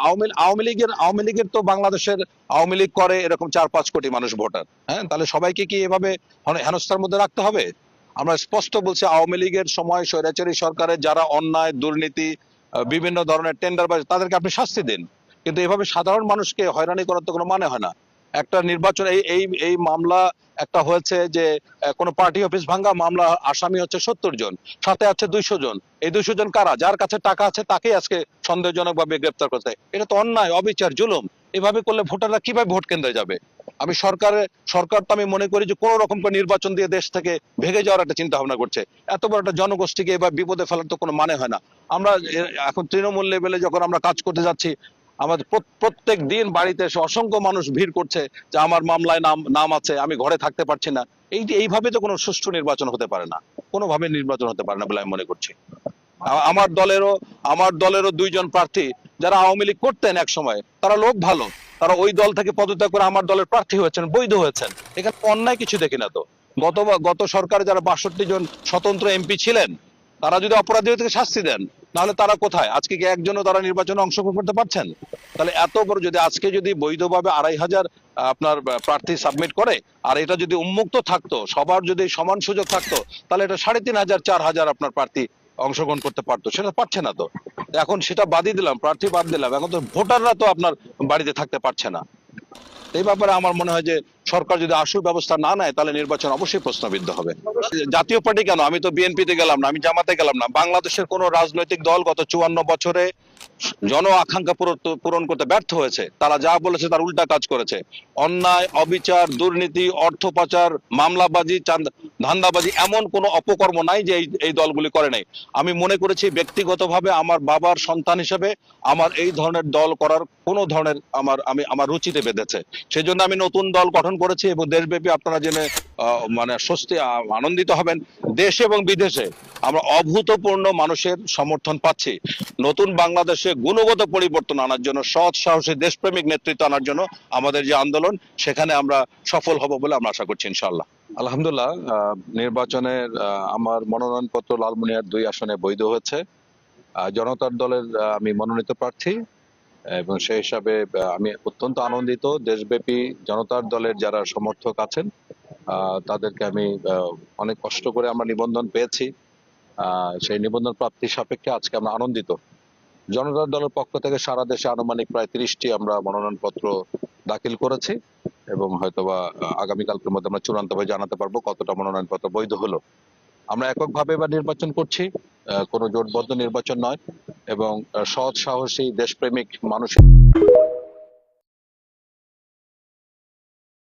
আওয়ামী লীগের তো বাংলাদেশের আওয়ামী লীগ করে এরকম 4-5 কোটি মানুষ ভোটার। হ্যাঁ, তাহলে সবাইকে কি এভাবে হেনস্থার মধ্যে রাখতে হবে? আমরা স্পষ্ট বলছি, আওয়ামী লীগের সময় স্বৈরাচারী সরকারের যারা অন্যায়, দুর্নীতি, বিভিন্ন ধরনের টেন্ডারবাজ, তাদেরকে আপনি শাস্তি দিন, কিন্তু এভাবে সাধারণ মানুষকে হয়রানি করার তো কোনো মানে হয় না। একটা নির্বাচন, এই এই এই মামলা একটা হয়েছে যে কোনো পার্টি অফিস ভাঙ্গা মামলা, আসামি হচ্ছে 70 জন, সাথে আছে 200 জন। এই 200 জন কারা? যার কাছে টাকা আছে তাকেই আজকে সন্দেহজনক ভাবে গ্রেপ্তার করতে। এটা তো অন্যায়, অবিচার, জুলুম। এভাবে করলে ভোটাররা কিভাবে ভোট কেন্দ্রে যাবে? সরকার তো আমি মনে করি যে কোন রকম করে নির্বাচন দিয়ে দেশ থেকে ভেগে যাওয়ার একটা চিন্তা ভাবনা করছে। এত বড় একটা জনগোষ্ঠীকে এবার বিপদে ফেলার তো কোনো মানে হয় না। আমরা এখন তৃণমূল লেভেলে যখন আমরা কাজ করতে যাচ্ছি, আমাদের প্রত্যেক দিন বাড়িতে এসে অসংখ্য মানুষ ভিড় করছে যে আমার মামলায় নাম নাম আছে, আমি ঘরে থাকতে পারছি না। এইভাবে তো কোনো সুষ্ঠু নির্বাচন হতে পারে না, কোনোভাবে নির্বাচন হতে পারে না বলে আমি মনে করছি। আমার দলেরও 2 জন প্রার্থী যারা আওয়ামী লীগ করতেন এক সময়, তারা লোক ভালো, তারা ওই দল থেকে পদত্যাগ করে আমার দলের প্রার্থী হয়েছেন, বৈধ হয়েছেন। এখানে অন্যায় কিছু দেখি না তো। গত সরকারে যারা 62 জন স্বতন্ত্র এমপি ছিলেন, তারা যদি অপরাধী থেকে শাস্তি দেন, নাহলে তারা কোথায়? আজকে কি একজনও তারা নির্বাচনে অংশগ্রহণ করতে পারছেন? তাহলে এত বড়, যদি আজকে যদি বৈধভাবে 2,500 আপনার প্রার্থী সাবমিট করে, আর এটা যদি উন্মুক্ত থাকতো, সবার যদি সমান সুযোগ থাকতো, তাহলে এটা 3,500 4,000 আপনার প্রার্থী অংশগ্রহণ করতে পারতো। সেটা পারছে না তো। এখন সেটা বাদই দিলাম, প্রার্থী বাদ দিলাম, এখন তো ভোটাররা তো আপনার বাড়িতে থাকতে পারছে না। এই ব্যাপারে আমার মনে হয় যে সরকার যদি আশু ব্যবস্থা না নেয়, তাহলে নির্বাচন অবশ্যই প্রশ্নবিদ্ধ হবে। জাতীয় পার্টি কেন, আমি তো বিএনপিতে গেলাম না, আমি জামাতে গেলাম না। বাংলাদেশের কোন রাজনৈতিক দল গত 54 বছরে জন আকাঙ্ক্ষা পূরণ করতে ব্যর্থ হয়েছে। তারা যা বলেছে তার উল্টা কাজ করেছে। অন্যায়, অবিচার, দুর্নীতি, অর্থ পাচার, মামলাবাজি, ধান্দাবাজি, এমন কোন অপকর্ম নাই যে এই দলগুলি করে নাই। আমি মনে করেছি ব্যক্তিগতভাবে, আমার বাবার সন্তান হিসেবে, আমার এই ধরনের দল করার কোন ধরনের আমার রুচিতে বেঁধেছে। সেই জন্য আমি নতুন দল গঠন করেছি, এবং দেশব্যাপী আপনারা জেনে মানে আনন্দিত হবেন, দেশে এবং বিদেশে আমরা অভূতপূর্ণ মানুষের সমর্থন পাচ্ছি। নতুন বাংলাদেশে গুণগত পরিবর্তন আনার জন্য, সৎ সাহসী দেশপ্রেমিক নেতৃত্ব আনার জন্য আমাদের যে আন্দোলন, সেখানে আমরা সফল হব বলে আমরা আশা করছি ইনশাআল্লাহ। আলহামদুলিল্লাহ, নির্বাচনের আমার মনোনয়নপত্র লালমনিরহাট 2 আসনে বৈধ হয়েছে। জনতার দলের আমি মনোনীত প্রার্থী, এবং সেই হিসাবে আমি অত্যন্ত আনন্দিত। দেশব্যাপী জনতার দলের যারা সমর্থক আছেন, তাদেরকে আমি অনেক কষ্ট করে আমরা নিবন্ধন পেয়েছি। সেই নিবন্ধন প্রাপ্তির সাপেক্ষে আজকে আমরা আনন্দিত। জনতার দলের পক্ষ থেকে সারা দেশে আনুমানিক প্রায় 30টি আমরা মনোনয়নপত্র দাখিল করেছি, এবং হয়তোবা আগামীকালকের মধ্যে আমরা চূড়ান্তভাবে জানাতে পারবো কতটা মনোনয়নপত্র বৈধ হলো। আমরা এককভাবে এবার নির্বাচন করছি, কোনো জোটবদ্ধ নির্বাচন নয়, এবং সৎ সাহসী দেশপ্রেমিক মানুষের